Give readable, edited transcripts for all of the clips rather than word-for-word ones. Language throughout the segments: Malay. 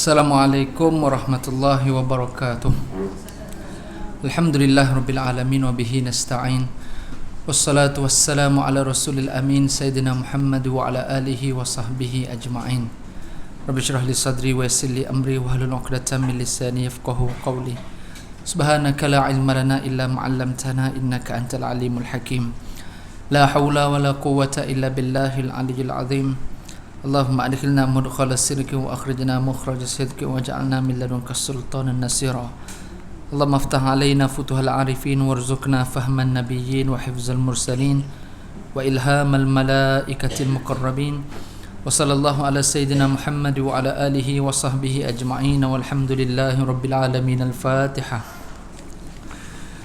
Assalamualaikum warahmatullahi wabarakatuh. Alhamdulillah rabbil alamin wa bihi nasta'in. Wassalatu wassalamu ala rasulil amin Sayyidina Muhammad wa ala alihi wa sahbihi ajma'in. Rabbi syrah li sadri wa yassir li amri wa hlul 'uqdatam min lisani yafqahu qawli. Subhanaka la ilma lana illa ma 'allamtana innaka antal alimul hakim. La haula wa la quwwata illa billahil aliyyil azim. Allahumma adkhilna mudkhala sidqi wa akhrijna mukhraja sidqi waj'alna min ladunka sultanan nasira. Allahumma aftah alaina futuhal arifin warzuqna fahman nabiyyin wa hifzal mursalin wa ilhamal malaikatil muqarrabin. Wa sallallahu ala sayyidina Muhammad wa ala alihi wa sahbihi ajma'in walhamdulillahi rabbil alamin. Al-Fatihah.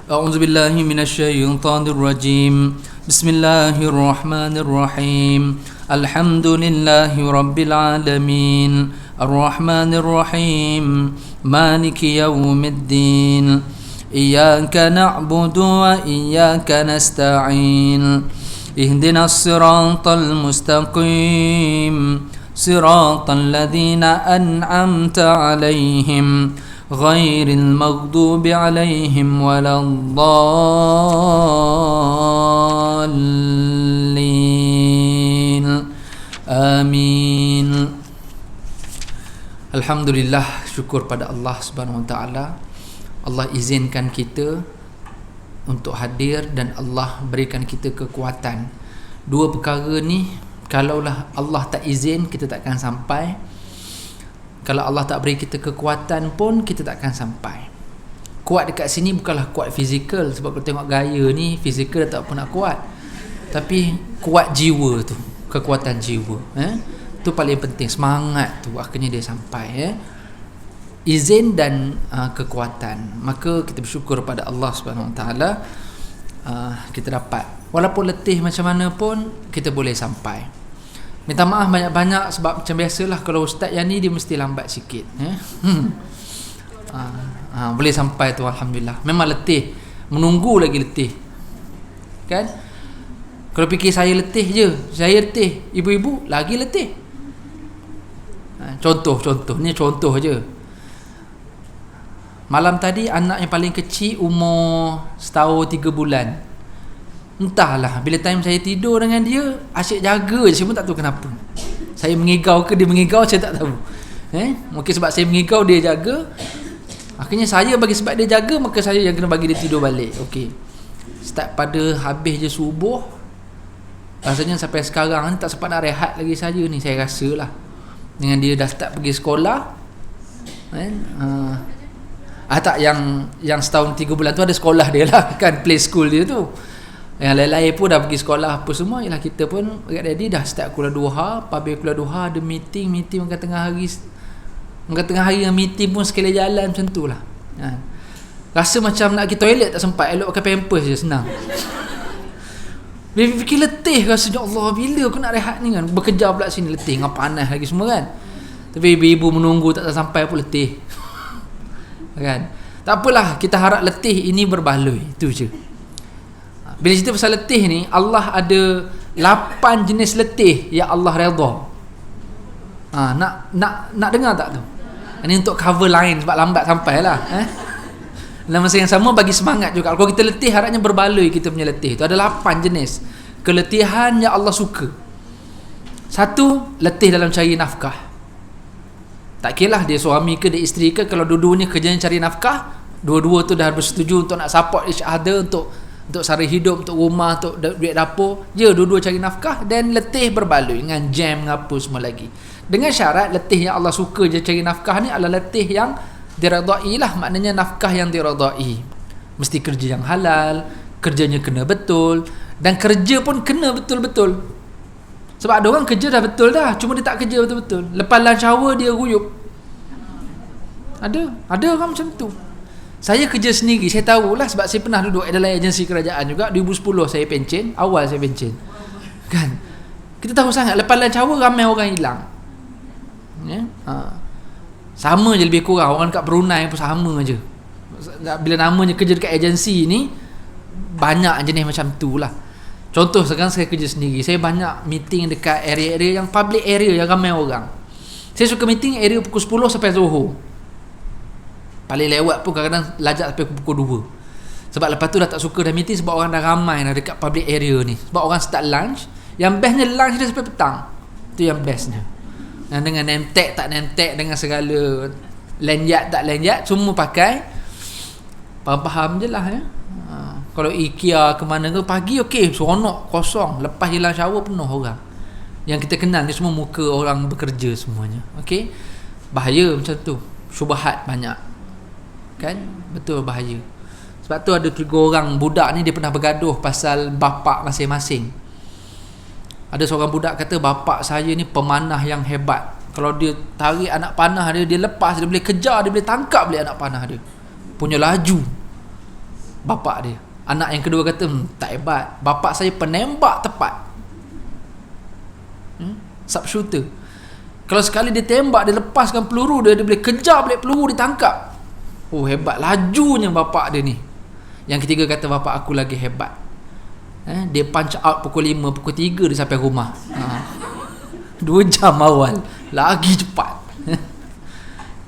A'udzu billahi minasy syaithanir rajim. Bismillahirrahmanirrahim. Alhamdulillahi rabbil alamin. Ar-Rahmanir Rahim. Maliki yaumiddin. Iyyaka na'budu wa iyyaka nasta'in. Ihdinas siratal mustaqim. Siratal ladzina an'amta 'alaihim ghairil maghdubi 'alaihim waladdallin. Amin. Alhamdulillah, syukur pada Allah Subhanahu wa taala. Allah izinkan kita untuk hadir dan Allah berikan kita kekuatan. Dua perkara ni kalaulah Allah tak izin, kita takkan sampai. Kalau Allah tak beri kita kekuatan pun kita takkan sampai. Kuat dekat sini bukanlah kuat fizikal, sebab kalau tengok gaya ni fizikal tak pernah kuat. Tapi kuat jiwa tu, kekuatan jiwa, tu paling penting. Semangat tu akhirnya dia sampai, izin dan kekuatan. Maka kita bersyukur pada Allah Subhanahu Wa Taala, kita dapat. Walaupun letih macam mana pun kita boleh sampai. Minta maaf banyak-banyak sebab macam biasalah kalau ustaz yang ni dia mesti lambat sikit, boleh sampai tu alhamdulillah. Memang letih, menunggu lagi letih, kan? Kalau fikir saya letih je, saya letih, ibu-ibu lagi letih. Contoh ni contoh je. Malam tadi anak yang paling kecil umur setahun 3 bulan. Entahlah, bila time saya tidur dengan dia asyik jaga je, saya pun tak tahu kenapa. Saya mengigau ke dia mengigau, saya tak tahu. Mungkin sebab saya mengigau dia jaga. Akhirnya saya bagi sebab dia jaga, maka saya yang kena bagi dia tidur balik. Okey. Start pada habis je subuh. Rasanya sampai sekarang ni tak sempat nak rehat lagi saya ni, saya rasa lah. Dengan dia dah start pergi sekolah. Tak yang setahun 3 bulan tu ada sekolah dia lah, kan, play school dia tu. Yang lain-lain pun dah pergi sekolah apa semua. Ialah kita pun adik-adik dah start kuliah duha. Habis kuliah duha ada meeting makan tengah hari yang meeting pun sekali jalan macam tu lah. Rasa macam nak pergi toilet tak sempat, elok pakai pampers je, senang. Bila fikir letih, rasanya Allah, bila aku nak rehat ni kan. Bekerja pula sini letih, dengan panas lagi semua kan. Tapi ibu-ibu menunggu tak sampai pun letih, kan. Tak apalah, kita harap letih ini berbaloi, itu je. Bila cerita pasal letih ni, Allah ada 8 jenis letih yang Allah redha. Nak dengar tak tu? Ini untuk cover line sebab lambat sampai lah. Dalam masa yang sama bagi semangat juga. Kalau kita letih, harapnya berbaloi kita punya letih tu. Ada 8 jenis keletihan yang Allah suka. 1, letih dalam cari nafkah. Tak kira lah dia suami ke dia isteri ke, kalau dua-duanya kerjanya cari nafkah, dua-dua tu dah bersetuju untuk nak support each other, untuk sara hidup, untuk rumah, untuk duit dapur, dua-dua cari nafkah. Dan letih berbaloi dengan jam apa semua lagi, dengan syarat letih yang Allah suka je cari nafkah ni adalah letih yang diredai lah. Maknanya nafkah yang diredai, mesti kerja yang halal, kerjanya kena betul, dan kerja pun kena betul-betul. Sebab ada orang kerja dah betul dah, cuma dia tak kerja betul-betul. Lepas lunch hour dia ruyup. Ada orang macam tu. Saya kerja sendiri, saya tahulah sebab saya pernah duduk dalam agensi kerajaan juga. 2010 saya pencen, awal saya pencen, kan. Kita tahu sangat lepas lunch hour ramai orang hilang, sama je lebih kurang. Orang dekat Brunei pun sama je. Bila namanya kerja dekat agensi ni, banyak jenis macam tu lah. Contoh sekarang saya kerja sendiri, saya banyak meeting dekat area-area yang public area yang ramai orang. Saya suka meeting area pukul 10 sampai Zuhur. Paling lewat pun kadang-kadang lajak sampai pukul 2. Sebab lepas tu dah tak suka dah meeting, sebab orang dah ramai dah dekat public area ni. Sebab orang start lunch. Yang bestnya lunch dia sampai petang. Tu yang bestnya. Dan dengan name tag tak name tag, dengan segala lanyard tak lanyard, semua pakai. Faham je lah ya. Kalau IKEA ke mana ke pagi okey, seronok kosong. Lepas hilang shower penuh orang. Yang kita kenal ni semua muka orang bekerja semuanya. Okey. Bahaya macam tu. Syubhat banyak. Kan? Betul bahaya. Sebab tu ada 3 orang budak ni dia pernah bergaduh pasal bapa masing-masing. Ada seorang budak kata bapak saya ni pemanah yang hebat. Kalau dia tarik anak panah dia, dia lepas, dia boleh kejar, dia boleh tangkap boleh anak panah dia. Punya laju bapak dia. Anak yang kedua kata tak hebat. Bapak saya penembak tepat. Sharpshooter. Kalau sekali dia tembak, dia lepaskan peluru dia, dia boleh kejar balik peluru, ditangkap. Oh hebat lajunya bapak dia ni. Yang ketiga kata bapak aku lagi hebat. Dia punch out pukul 5, pukul 3 dia sampai rumah. 2 jam awal lagi cepat.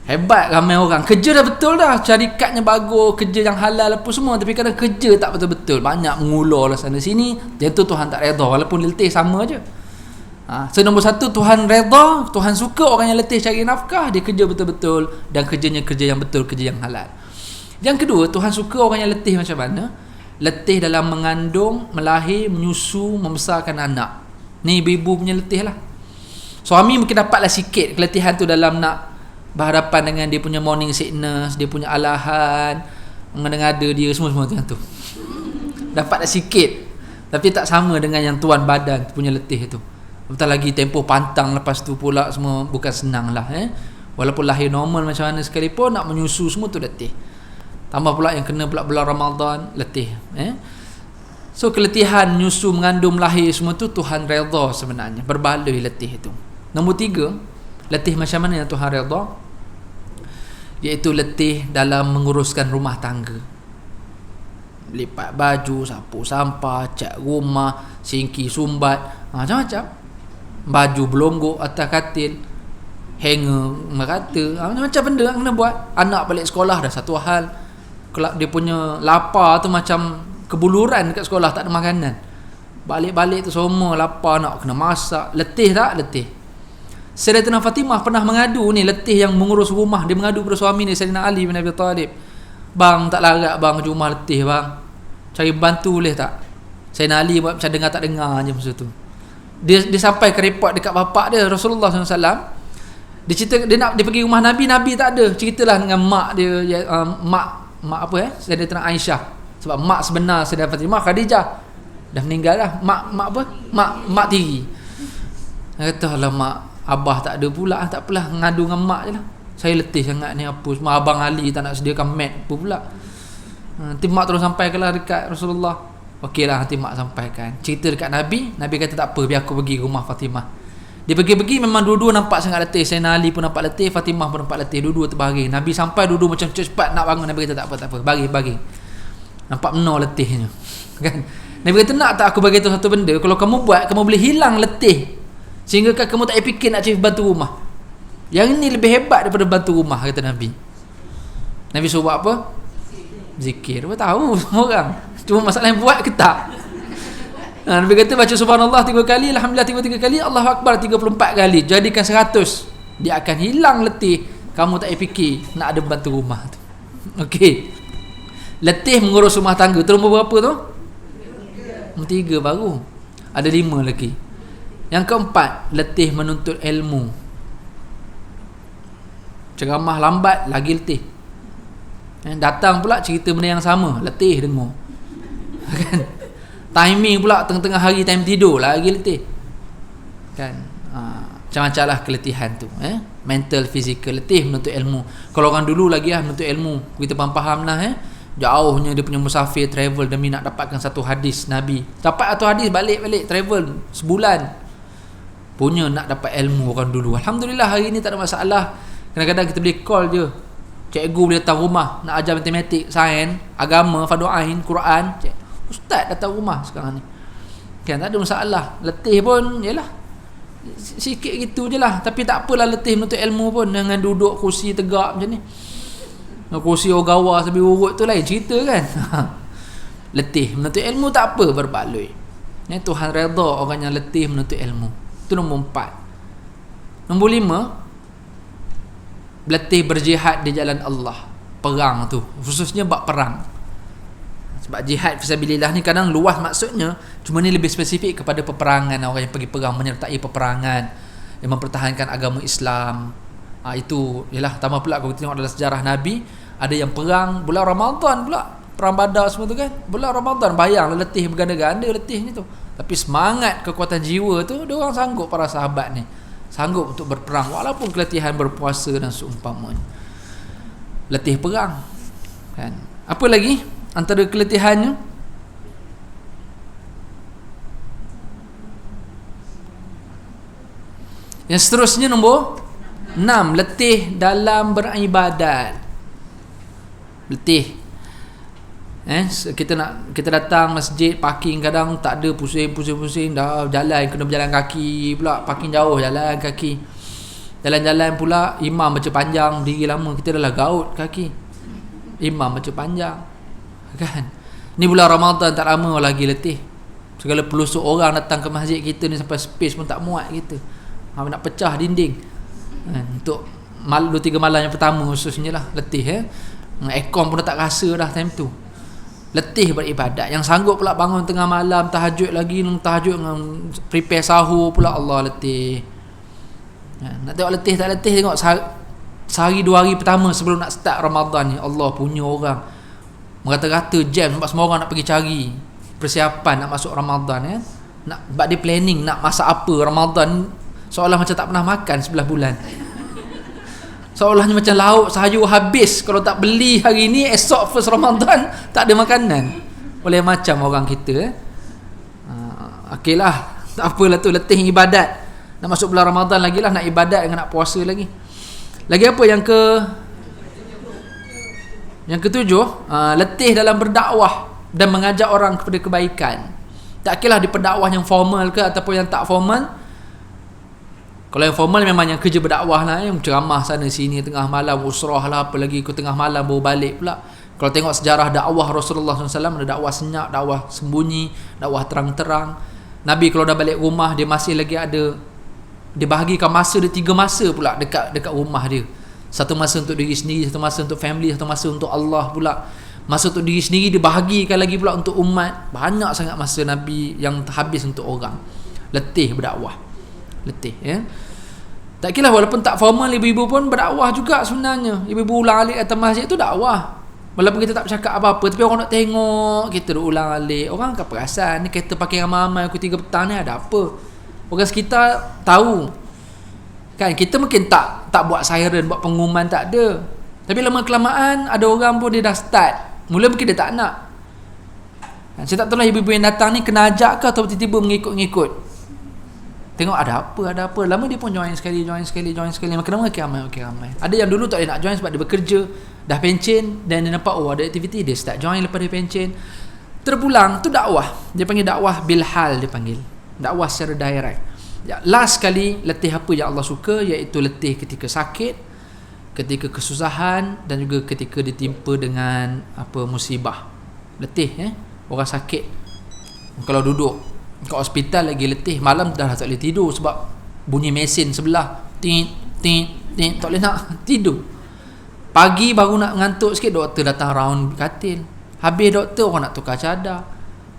Hebat ramai orang. Kerja dah betul dah, syarikatnya bagus, kerja yang halal apa semua, tapi kadang kerja tak betul-betul, banyak mengulur lah sana sini. Yang tu Tuhan tak redha, walaupun letih sama je. So nombor 1, Tuhan redha, Tuhan suka orang yang letih cari nafkah, dia kerja betul-betul dan kerjanya kerja yang betul, kerja yang halal. Yang kedua, Tuhan suka orang yang letih macam mana? Letih dalam mengandung, melahir, menyusu, membesarkan anak. Ni ibu-ibu punya letih lah. Suami mungkin dapatlah sikit keletihan tu dalam nak berhadapan dengan dia punya morning sickness, dia punya alahan, mengada-ngada dia, semua-semua tu. Dapatlah sikit. Tapi tak sama dengan yang tuan badan punya letih tu. Betul lagi tempoh pantang lepas tu pula semua bukan senang lah. Walaupun lahir normal macam mana sekalipun, nak menyusu semua tu letih. Tambah pula yang kena pula bulan Ramadan, letih. So keletihan menyusu, mengandung, lahir semua tu Tuhan redha sebenarnya. Berbaloi letih itu. Nombor 3, letih macam mana yang Tuhan redha? Iaitu letih dalam menguruskan rumah tangga. Lipat baju, sapu sampah, cat rumah, singki sumbat, macam-macam. Baju belonggok atas katil, hanger merata, macam-macam benda yang kena buat. Anak balik sekolah dah satu hal. Kalau dia punya lapar tu macam kebuluran dekat sekolah, tak ada makanan. Balik-balik tu semua lapar, nak kena masak. Letih tak? Letih. Sayyidatina Fatimah pernah mengadu ni, letih yang mengurus rumah. Dia mengadu kepada suami ni, Sayyidina Ali bin Abi Talib. Bang, tak larat bang, rumah letih bang, cari bantu boleh tak? Sayyidina Ali buat macam dengar tak dengar je masa tu. Dia sampai ke report dekat bapak dia, Rasulullah SAW. Dia cerita dia pergi rumah Nabi, Nabi tak ada. Ceritalah dengan mak dia, mak apa Sayyidatina Aisyah. Sebab mak sebenar Sayyidatina Fatimah, Khadijah dah meninggal dah. Mak tiri. Dia kata lah mak, abah tak ada pula, tak apalah, ngadu dengan mak je lah. Saya letih sangat ni apa semua, abang Ali tak nak sediakan mat apa pula. Nanti mak terus sampaikanlah dekat Rasulullah. Okeylah, nanti mak sampaikan. Cerita dekat Nabi, Nabi kata tak apa, biar aku pergi ke rumah Fatimah. Dia pergi-pergi memang dua-dua nampak sangat letih. Sayyidina Ali pun nampak letih, Fatimah pun nampak letih, dua-dua terbaring. Nabi sampai dua-dua macam cepat nak bangun. Nabi kata tak apa, bagi. Nampak benar letihnya. Kan? Nabi kata nak tak aku bagi tahu satu benda, kalau kamu buat, kamu boleh hilang letih. Sehingga kamu tak payah fikir nak cari bantu rumah. Yang ini lebih hebat daripada bantu rumah, kata Nabi. Nabi suruh buat apa? Zikir. Apa tahu semua orang. Cuma masalah yang buat ke tak. Nabi kata baca subhanallah 3 kali, alhamdulillah 3 kali, Allahu akbar 34 kali, jadikan 100. Dia akan hilang letih. Kamu tak payah fikir nak ada bantu rumah tu. Okey. Letih mengurus rumah tangga. Tu nombor berapa tu? 3 baru. Ada 5 lagi. Yang keempat, letih menuntut ilmu. Ceramah lambat, lagi letih. Datang pula cerita benda yang sama, letih dengar. Kan? Timing pula tengah-tengah hari, time tidur, lagi letih. Kan? Macam-macam lah keletihan tu. Mental, physical, letih menuntut ilmu. Kalau orang dulu lagi menuntut ilmu, kita faham lah. Jauhnya dia punya musafir, travel demi nak dapatkan satu hadis Nabi. Dapat satu hadis, balik travel sebulan. Punya nak dapat ilmu orang dulu. Alhamdulillah hari ni tak ada masalah. Kadang-kadang kita boleh call je, cikgu boleh datang rumah nak ajar matematik, sains, agama, fardu ain, Quran. Ustaz datang rumah sekarang ni. Kan tak ada masalah. Letih pun yalah, Sikit gitu je lah. Tapi tak apalah letih menuntut ilmu pun, dengan duduk kursi tegak macam ni. Kursi ogawa sambil urut tu lain cerita kan. Letih menuntut ilmu tak apa, berbaloi. Ni Tuhan redha orang yang letih menuntut ilmu. Itu nombor 4. Nombor 5, letih berjihad di jalan Allah. Perang tu, khususnya bab perang. Sebab jihad fisabilillah ni kadang luas maksudnya, cuma ni lebih spesifik kepada peperangan, orang yang pergi perang, menyertai peperangan, yang mempertahankan agama Islam. Itu ialah tambah pula kalau kita tengok dalam sejarah Nabi, ada yang perang bulan Ramadan pula, perang Badar semua tu kan, bulan Ramadan. Bayanglah letih berganda-ganda letih ni tu. Tapi semangat, kekuatan jiwa tu, dia orang sanggup, para sahabat ni sanggup untuk berperang walaupun keletihan berpuasa dan seumpamanya. Letih perang kan. Apa lagi antara keletihannya? Yang seterusnya nombor 6, letih dalam beribadat. Letih. Kita datang masjid, parking kadang tak ada, pusing dah jalan, kena berjalan kaki pula, parking jauh, jalan kaki. Jalan-jalan pula, imam baca panjang, diri lama, kita dah lah gaut kaki. Imam baca panjang. Kan? Ni bulan Ramadan tak lama lagi letih. Segala pelusuk orang datang ke masjid kita ni sampai space pun tak muat kita. Nak pecah dinding. Untuk 2-3 malam yang pertama khususnya lah letih. Aircon pun dah tak rasa dah time tu. Letih beribadat. Yang sanggup pula bangun tengah malam tahajud lagi, tahajud dengan prepare sahur pula, Allah letih. Nak tengok letih tak letih, tengok sehari 2 hari pertama sebelum nak start Ramadan ni, Allah punya orang merata-rata jam sebab semua orang nak pergi cari persiapan nak masuk Ramadan nak buat dia planning nak masak apa Ramadan, seolah macam tak pernah makan 11 bulan. Seolahnya macam lauk sayur habis, kalau tak beli hari ni esok first Ramadan tak ada makanan. Oleh macam orang kita. Okeylah, tak apalah tu, letih ibadat. Nak masuk bulan Ramadan lagi lah, nak ibadat dengan nak puasa lagi. Lagi apa yang ketujuh, letih dalam berdakwah dan mengajak orang kepada kebaikan. Tak kira di pendakwah yang formal ke ataupun yang tak formal. Kalau yang formal memang yang kerja berdakwah lah, yang ceramah sana sini tengah malam, usrah lah, apa lagi ke tengah malam baru balik pula. Kalau tengok sejarah dakwah Rasulullah SAW, ada dakwah senyap, dakwah sembunyi, dakwah terang-terang. Nabi kalau dah balik rumah, dia masih lagi ada, dia bahagikan masa dia 3 masa pula dekat rumah dia. Satu masa untuk diri sendiri, satu masa untuk family, satu masa untuk Allah pula. Masa untuk diri sendiri dia bahagikan lagi pula untuk umat. Banyak sangat masa Nabi yang habis untuk orang. Letih berdakwah. Letih tak kira walaupun tak formal, ibu-ibu pun berdakwah juga sebenarnya. Ibu-ibu ulang alik atas masjid tu dakwah. Walaupun kita tak bercakap apa-apa, tapi orang nak tengok kita dah ulang alik. Orang akan perasan ni kereta pakai ramai-ramai pukul 3 petang ni ada apa. Orang sekitar tahu. Kan kita mungkin tak buat siren, buat pengumuman, tak ada. Tapi lama kelamaan ada orang pun dia dah start. Mula mungkin dia tak nak. Saya tak tahu lah ibu-ibu yang datang ni kena ajak ke atau tiba-tiba mengikut-ngikut. Tengok ada apa. Lama dia pun join sekali. Makin lama makin ramai. Ada yang dulu tak boleh nak join sebab dia bekerja, dah pencen, dan dia nampak ada aktiviti, dia start join lepas dia pencen. Terpulang tu dakwah. Dia panggil dakwah bilhal, dia panggil. Dakwah secara direct. Last sekali, letih apa yang Allah suka, iaitu letih ketika sakit, ketika kesusahan, dan juga ketika ditimpa dengan musibah. Letih orang sakit. Kalau duduk kat hospital lagi letih, malam dah tak boleh tidur sebab bunyi mesin sebelah ting, tak boleh nak tidur. Pagi baru nak ngantuk sikit, doktor datang round katil. Habis doktor, orang nak tukar cadar.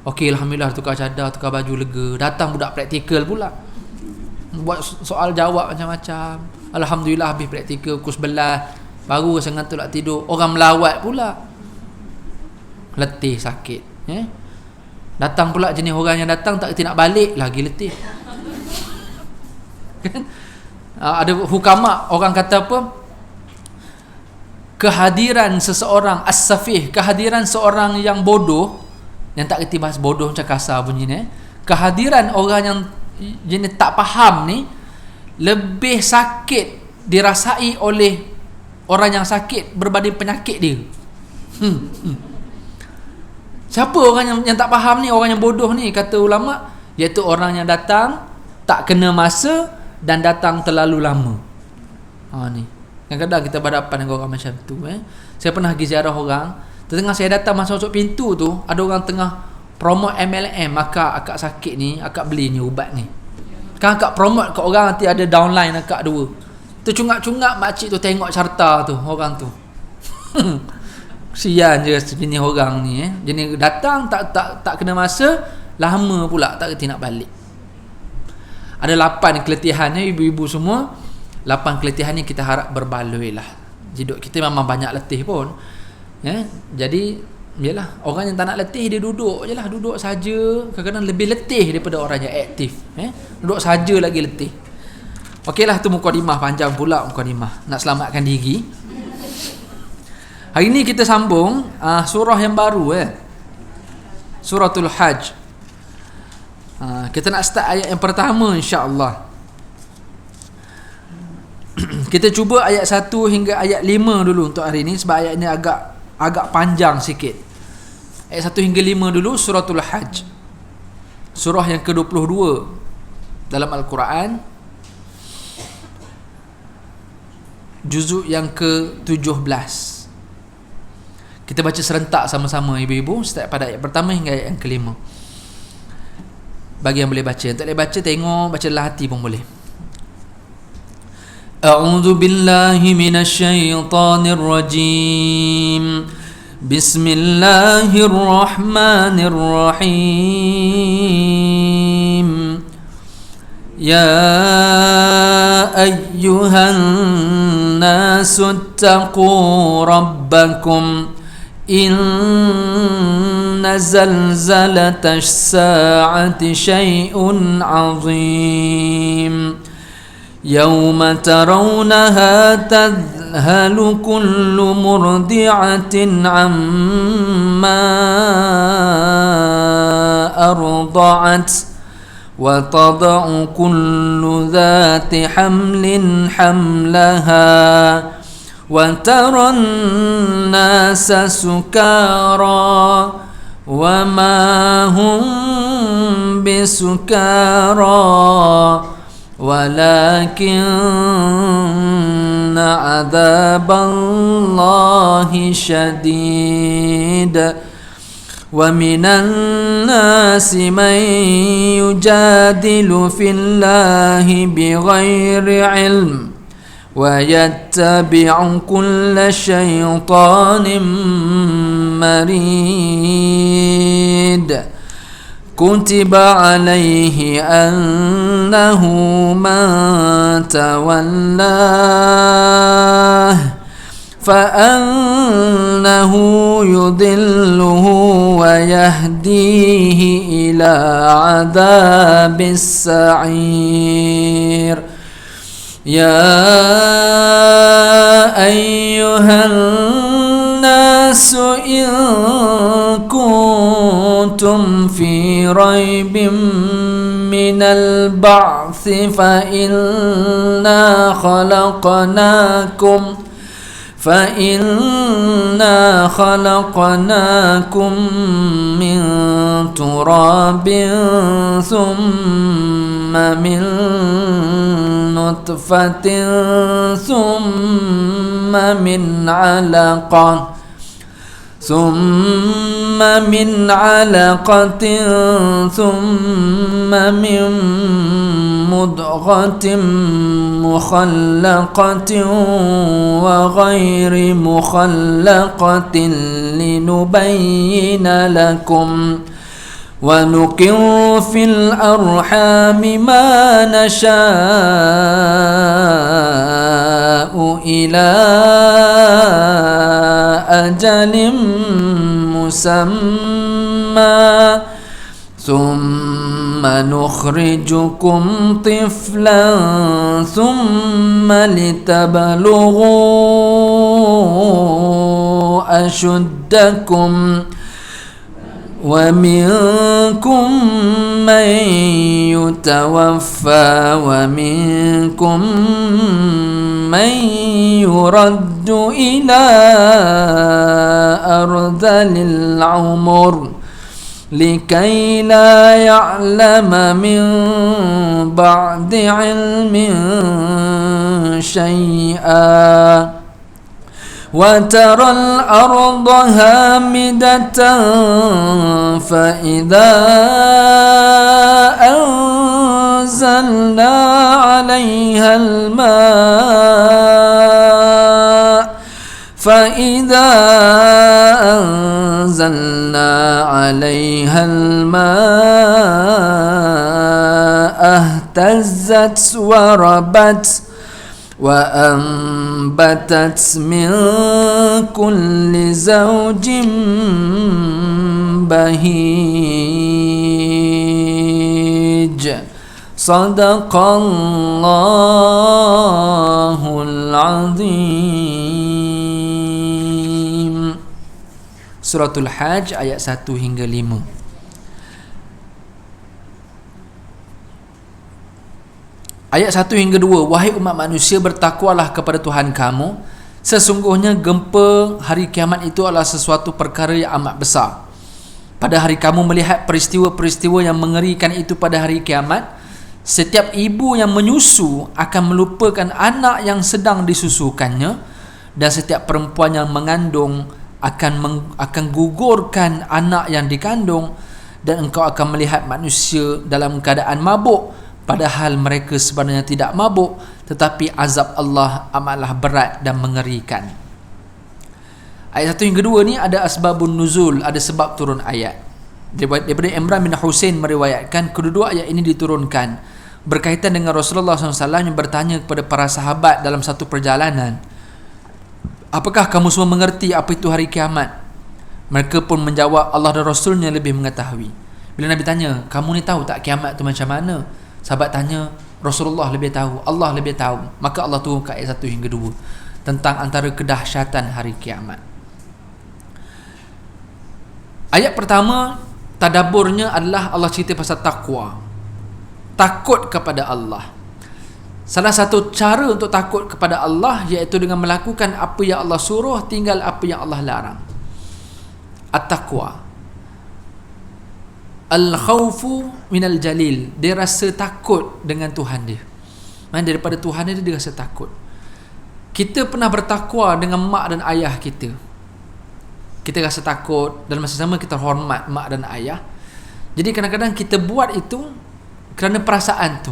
Okey, alhamdulillah tukar cadar, tukar baju, lega. Datang budak praktikal pula, buat soal jawab macam-macam. Alhamdulillah habis praktikal pukul 11, baru rasa ngantuk nak tidur. Orang melawat pula, letih sakit. Datang pula jenis orang yang datang tak kerti nak balik, lagi letih. Kan? Ada hukama, orang kata apa? Kehadiran seseorang as-safih, kehadiran seorang yang bodoh, yang tak kerti bahas bodoh macam kasar bunyinya. Kehadiran orang yang jenis tak faham ni lebih sakit dirasai oleh orang yang sakit berbanding penyakit dia. Siapa orang yang tak faham ni, orang yang bodoh ni, kata ulama, iaitu orang yang datang tak kena masa dan datang terlalu lama. Ni kadang-kadang kita berhadapan dengan orang macam tu. Saya pernah pergi ziarah orang, tengah saya datang masuk pintu tu, ada orang tengah promote MLM, akak sakit ni, akak beli ni ubat ni. Kan akak promote kat orang, nanti ada downline akak 2. Tercungak-cungak makcik tu tengok carta tu orang tu. Kesian je jenis orang ni. Jenis datang tak kena masa, lama pula tak kerti nak balik. Ada 8 keletihannya ibu-ibu semua. 8 keletihan ni kita harap berbaloi lah. Hidup kita memang banyak letih pun. Jadi yalah, orang yang tak nak letih dia duduk je lah, duduk saja. Kadang-kadang lebih letih daripada orang yang aktif. Duduk saja lagi letih. Okeylah, tu mukadimah, panjang pula mukadimah nak selamatkan diri. Hari ni kita sambung surah yang baru, Suratul Hajj. Kita nak start ayat yang pertama insya-Allah. Kita cuba ayat 1 hingga ayat 5 dulu untuk hari ni, sebab ayat ni agak panjang sikit. Ayat 1 hingga 5 dulu, Suratul Hajj. Surah yang ke-22 dalam Al-Quran. Juzuk yang ke-17. Kita baca serentak sama-sama ibu-ibu, start pada ayat pertama hingga ayat yang ke-5. Bagi yang boleh baca, yang tak boleh baca tengok, baca dalam hati pun boleh. A'udzu billahi minasyaitonir rajim. Bismillahirrahmanirrahim. Ya ayyuhan nasu taqu rabbakum inna zalzalatash sa'ati syai'un 'azim. يوم ترونها تذهل كل مرضعة عما أرضعت وتضع كل ذات حمل حملها وترى الناس سكارى وما هم بسكارى ولكن عذاب الله شديد ومن الناس من يجادل في الله بغير علم ويتبع كل شيطان مريد كتب عليه أنه من تولاه فأنه يضله ويهديه إلى عذاب السعير يا أيها الناس إن كنتم في ريب من البعث فإنا خلقناكم من تراب ثم من نطفة ثم من علقة ثم من مضغة مخلقة وغير مخلقة لنبين لكم ونقر في الأرحام ما نشاء إلى أجل مسمى ثم نخرجكم طفلا ثم لتبلغوا أشدكم ومنكم من يتوفى ومنكم من يرد إلى أرذل العمر لكي لا يعلم من بعد علم شيئا وترى الأرض هامدة فإذا أنزلنا عليها الماء اهتزت وربت وأنبتت من كل زوج بهيج صدق الله العظيم. Suratul Hajj ayat 1 hingga 5. Ayat 1 hingga 2. Wahai umat manusia, bertakwalah kepada Tuhan kamu. Sesungguhnya gempa hari kiamat itu adalah sesuatu perkara yang amat besar. Pada hari kamu melihat peristiwa-peristiwa yang mengerikan itu pada hari kiamat, setiap ibu yang menyusu akan melupakan anak yang sedang disusukannya, dan setiap perempuan yang mengandung akan gugurkan anak yang dikandung, dan engkau akan melihat manusia dalam keadaan mabuk, padahal mereka sebenarnya tidak mabuk, tetapi azab Allah amatlah berat dan mengerikan. Ayat 1 hingga 2 ni ada asbabun nuzul, ada sebab turun ayat. Daripada Imran bin Husain meriwayatkan kedua-dua ayat ini diturunkan berkaitan dengan Rasulullah SAW yang bertanya kepada para sahabat dalam satu perjalanan, apakah kamu semua mengerti apa itu hari kiamat? Mereka pun menjawab, Allah dan Rasulnya lebih mengetahui. Bila Nabi tanya, kamu ni tahu tak kiamat tu macam mana? Sahabat tanya, Rasulullah lebih tahu, Allah lebih tahu. Maka Allah turunkan ayat 1 hingga 2 tentang antara kedahsyatan hari kiamat. Ayat pertama, tadaburnya adalah Allah cerita pasal takwa, takut kepada Allah. Salah satu cara untuk takut kepada Allah iaitu dengan melakukan apa yang Allah suruh, tinggal apa yang Allah larang. At-taqwa, al-khawfu minal jalil, dia rasa takut dengan Tuhan dia. Daripada Tuhan dia, dia rasa takut. Kita pernah bertakwa dengan mak dan ayah kita. Kita rasa takut, dalam masa sama kita hormat mak dan ayah. Jadi kadang-kadang kita buat itu kerana perasaan tu.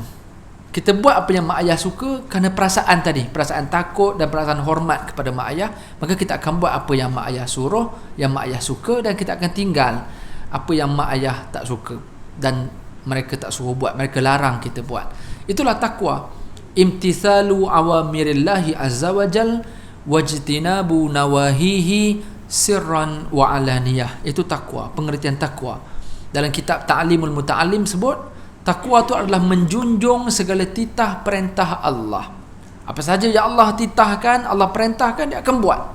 Kita buat apa yang mak ayah suka kerana perasaan tadi, perasaan takut dan perasaan hormat kepada mak ayah. Maka kita akan buat apa yang mak ayah suruh, yang mak ayah suka, dan kita akan tinggal apa yang mak ayah tak suka dan mereka tak suruh buat, mereka larang kita buat. Itulah takwa. Imtithalu awamirillahi azza wa jal wajtinabu nawahihi sirran wa alaniyah. Itu takwa, pengertian takwa. Dalam kitab Ta'limul Muta'allim sebut, takwa itu adalah menjunjung segala titah perintah Allah. Apa saja yang Allah titahkan, Allah perintahkan, dia akan buat.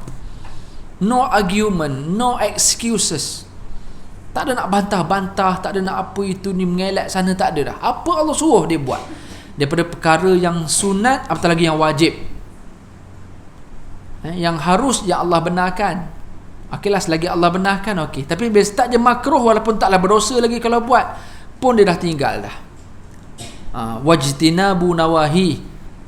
No argument, no excuses. Tak ada nak bantah-bantah, tak ada nak apa itu ni mengelak sana, tak ada dah. Apa Allah suruh dia buat. Daripada perkara yang sunat, apatah lagi yang wajib. Yang harus, yang Allah benarkan. Okeylah, selagi Allah benarkan, okey. Tapi bila start je makruh, walaupun taklah berdosa lagi kalau buat, pun dia dah tinggal dah. Wajtinabu nawahi,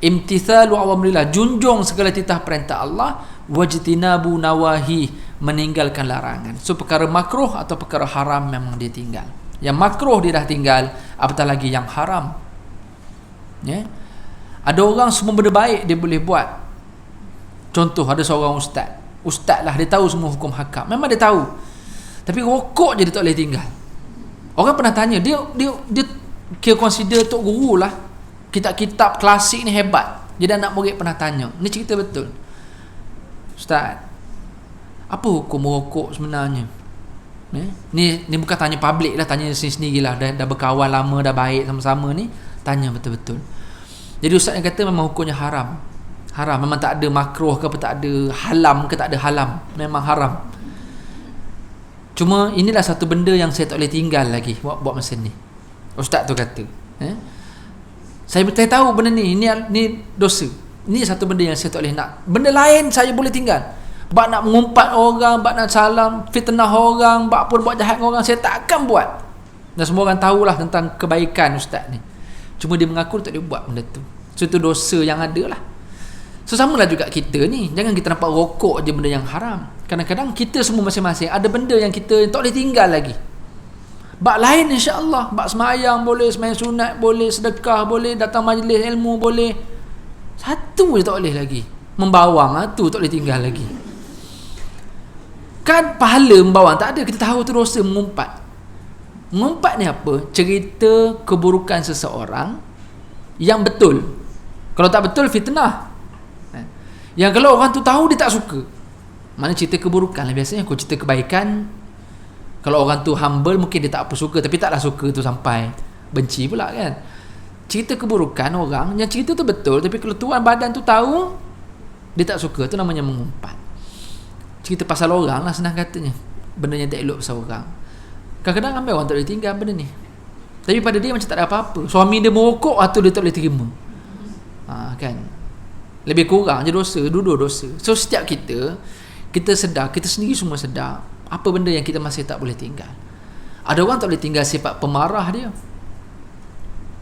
imtithalu awamrillah, junjung segala titah perintah Allah. Wajtinabu nawahi, meninggalkan larangan. So perkara makruh atau perkara haram memang dia tinggal. Yang makruh dia dah tinggal, apatah lagi yang haram. Ya. Ada orang semua benda baik dia boleh buat. Contoh, ada seorang ustaz lah, dia tahu semua hukum hakam, memang dia tahu, tapi rokok je dia tak boleh tinggal. Orang pernah tanya dia kira consider tok guru lah, kitab-kitab klasik ni hebat. Jadi anak murid pernah tanya, ni cerita betul, ustaz, apa hukum rokok sebenarnya? Ni bukan tanya public lah, tanya sendiri lah, dah berkawan lama, dah baik sama-sama ni, tanya betul-betul. Jadi ustaz yang kata memang hukumnya haram. Haram, memang tak ada makruh ke apa, tak ada halam ke tak ada halam, memang haram. Cuma inilah satu benda yang saya tak boleh tinggal lagi buat masa ni, ustaz tu kata. Saya tahu benda ni dosa. Ini satu benda yang saya tak boleh nak. Benda lain saya boleh tinggal. bak nak mengumpat orang, bak nak salam fitnah orang, bak pun buat jahat dengan orang, saya tak akan buat. Dan semua orang tahulah tentang kebaikan ustaz ni, cuma dia mengaku tak dia buat benda tu. So itu dosa yang ada lah. So samalah juga kita ni, jangan kita nampak rokok je benda yang haram. Kadang-kadang kita semua masing-masing ada benda yang kita tak boleh tinggal lagi. Bak lain insya-Allah, bak semayang boleh, semayang sunat boleh, sedekah boleh, datang majlis ilmu boleh. Satu je tak boleh lagi, membawang tu tak boleh tinggal lagi. Kan pahala membawang tak ada, kita tahu tu dosa. Mengumpat ni apa? Cerita keburukan seseorang yang betul. Kalau tak betul, fitnah. Yang kalau orang tu tahu, dia tak suka. Mana cerita keburukan lah biasanya. Kalau cerita kebaikan, kalau orang tu humble, mungkin dia tak apa suka, tapi taklah suka tu sampai benci pula kan. Cerita keburukan orang yang cerita tu betul, tapi kalau tuan badan tu tahu, dia tak suka, tu namanya mengumpat. Cerita pasal orang lah senang katanya, benda yang tak elok pasal orang. Kadang-kadang ramai orang tak boleh tinggal benda ni, tapi pada dia macam tak ada apa-apa. Suami dia merokok, atau dia tak boleh terima. Kan, lebih kurang je dosa, dua-dua dosa. So setiap kita sedar, kita sendiri semua sedar apa benda yang kita masih tak boleh tinggal. Ada orang tak boleh tinggal sifat pemarah dia.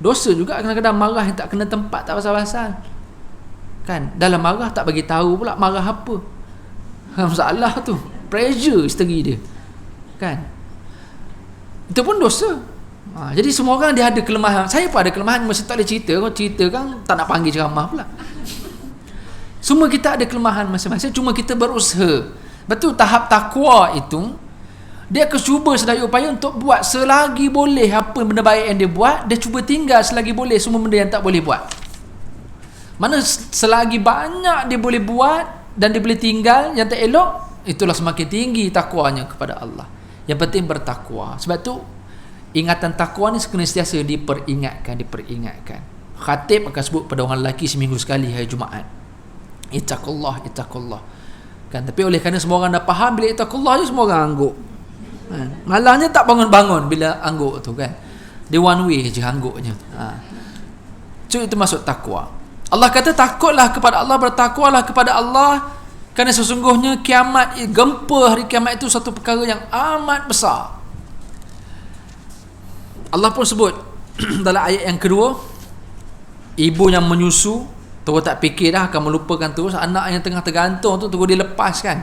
Dosa juga kadang-kadang marah yang tak kena tempat, tak pasal-pasal. Kan, dalam marah tak bagi tahu pula marah apa. Masalah tu, pressure isteri dia. Kan, itu pun dosa. Jadi semua orang dia ada kelemahan. Saya pun ada kelemahan, mesti tak boleh cerita. Kalau cerita kan tak nak panggil ceramah pula. Semua kita ada kelemahan masing-masing, cuma kita berusaha. Betul, tahap takwa itu dia akan cuba sedaya upaya untuk buat selagi boleh apa benda baik yang dia buat. Dia cuba tinggal selagi boleh semua benda yang tak boleh buat. Mana selagi banyak dia boleh buat dan dia boleh tinggal yang tak elok, itulah semakin tinggi takwanya kepada Allah. Yang penting bertakwa. Sebab tu ingatan takwa ni kena sentiasa diperingatkan. Khatib akan sebut pada orang lelaki seminggu sekali hari Jumaat, ittaqullah. Kan, tapi oleh kerana semua orang dah faham, bila ittaqullah je semua orang angguk. Malahnya tak bangun-bangun bila angguk tu kan. Dia one way je angguknya. So itu masuk takwa. Allah kata takutlah kepada Allah, bertakwalah kepada Allah, kerana sesungguhnya kiamat, gempa hari kiamat itu satu perkara yang amat besar. Allah pun sebut dalam ayat yang kedua, ibu yang menyusu terus tak fikir dah, akan melupakan terus anak yang tengah tergantung tu, terus dia lepaskan.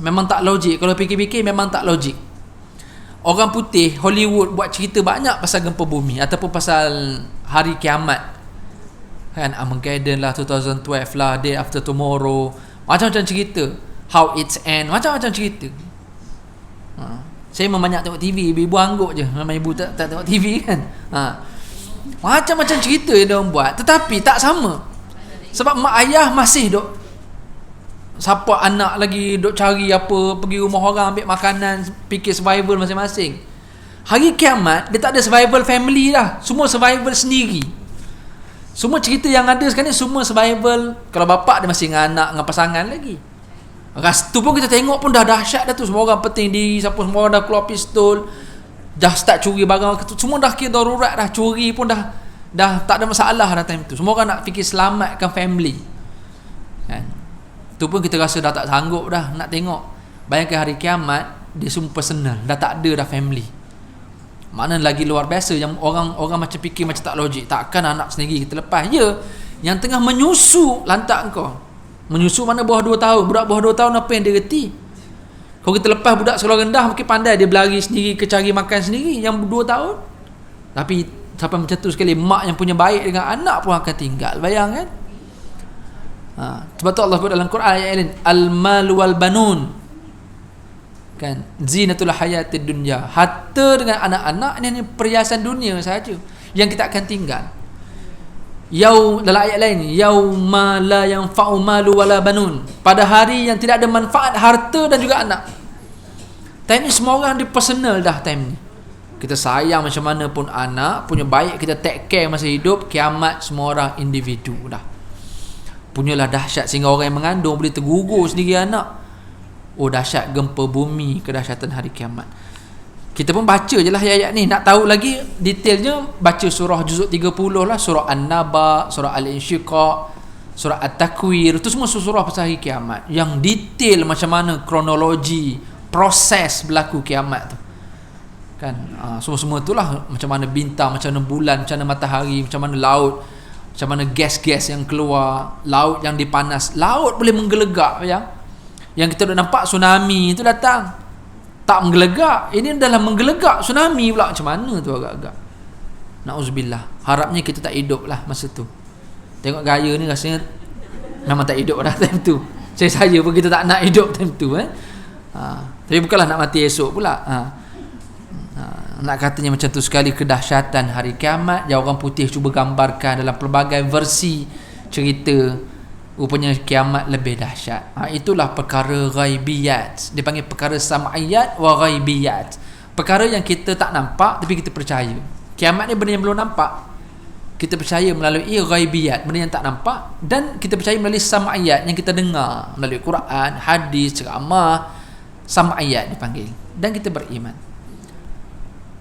Memang tak logik. Kalau fikir-fikir memang tak logik. Orang putih Hollywood buat cerita banyak pasal gempa bumi ataupun pasal hari kiamat kan, Armageddon lah, 2012 lah, Day After Tomorrow, macam-macam cerita, How It's End, macam-macam cerita. Saya memang banyak tengok TV, ibu angguk je, memang ibu tak tengok TV kan. Macam-macam cerita yang dia orang buat, tetapi tak sama. Sebab mak ayah masih duk siapa anak lagi duk cari apa, pergi rumah orang ambil makanan, fikir survival masing-masing. Hari kiamat dia tak ada survival family dah, semua survival sendiri. Semua cerita yang ada sekarang ni semua survival. Kalau bapak dia masih dengan anak, dengan pasangan lagi. Ras tu pun kita tengok pun dah dahsyat dah tu. Semua orang penting diri, siapa semua orang dah keluar pistol, dah start curi barang, semua dah kira darurat dah, curi pun dah tak ada masalah dah time tu. Semua orang nak fikir selamatkan family. Kan? Tu pun kita rasa dah tak sanggup dah nak tengok. Bayangkan hari kiamat, dia semua personal, dah tak ada dah family. Mana lagi luar biasa yang orang macam fikir macam tak logik. Takkan anak sendiri kita lepas. Ya, yang tengah menyusu lantak kau. Menyusu mana bawah 2 tahun. Budak bawah 2 tahun apa yang dia reti? Kalau kita lepas budak sekolah rendah, mungkin pandai dia berlari sendiri, ke cari makan sendiri. Yang 2 tahun. Tapi sampai macam tu sekali, mak yang punya baik dengan anak pun akan tinggal. Bayang kan? Sebab tu Allah sebut dalam Quran ayat lain, al-mal wal banun. Kan, zinatul hayatid dunya, harta dengan anak-anak ini hanya perhiasan dunia saja yang kita akan tinggal. Dalam ayat lain, yauma la yanfa'u malu wala banun, pada hari yang tidak ada manfaat harta dan juga anak. Time ni semua orang dia personal dah time ni. Kita sayang macam mana pun anak, punya baik kita take care masa hidup, kiamat semua orang individu dah. Punyalah dahsyat sehingga orang yang mengandung boleh tergugur sendiri anak. Oh, dahsyat gempa bumi, kedahsyatan hari kiamat. Kita pun baca je lah ayat ni. Nak tahu lagi detailnya, baca surah juzuk 30 lah, surah An-Naba, surah Al-Insyiqaq, surah At-Takwir, itu semua surah pasal hari kiamat yang detail macam mana kronologi proses berlaku kiamat tu kan. Semua-semua itulah, macam mana bintang, macam mana bulan, macam mana matahari, macam mana laut, macam mana gas-gas yang keluar, laut yang dipanas, laut boleh menggelegak ya. Yang kita dah nampak tsunami itu datang tak menggelegak, ini dalam menggelegak tsunami pula, macam mana tu agak-agak. Na'udzubillah, harapnya kita tak hidup lah masa tu. Tengok gaya ni rasanya memang tak hidup dah time tu. Saya pun kita tak nak hidup time tu tapi bukanlah nak mati esok pula. Nak katanya macam tu sekali kedahsyatan hari kiamat yang orang putih cuba gambarkan dalam pelbagai versi cerita. Rupanya kiamat lebih dahsyat. Itulah perkara ghaibiyat. Dia panggil perkara sam'iyat wa ghaibiyat. Perkara yang kita tak nampak tapi kita percaya. Kiamat ni benda yang belum nampak, kita percaya melalui ghaibiyat, benda yang tak nampak, dan kita percaya melalui sam'iyat yang kita dengar melalui Quran, hadis, ceramah. Sam'iyat dipanggil, dan kita beriman.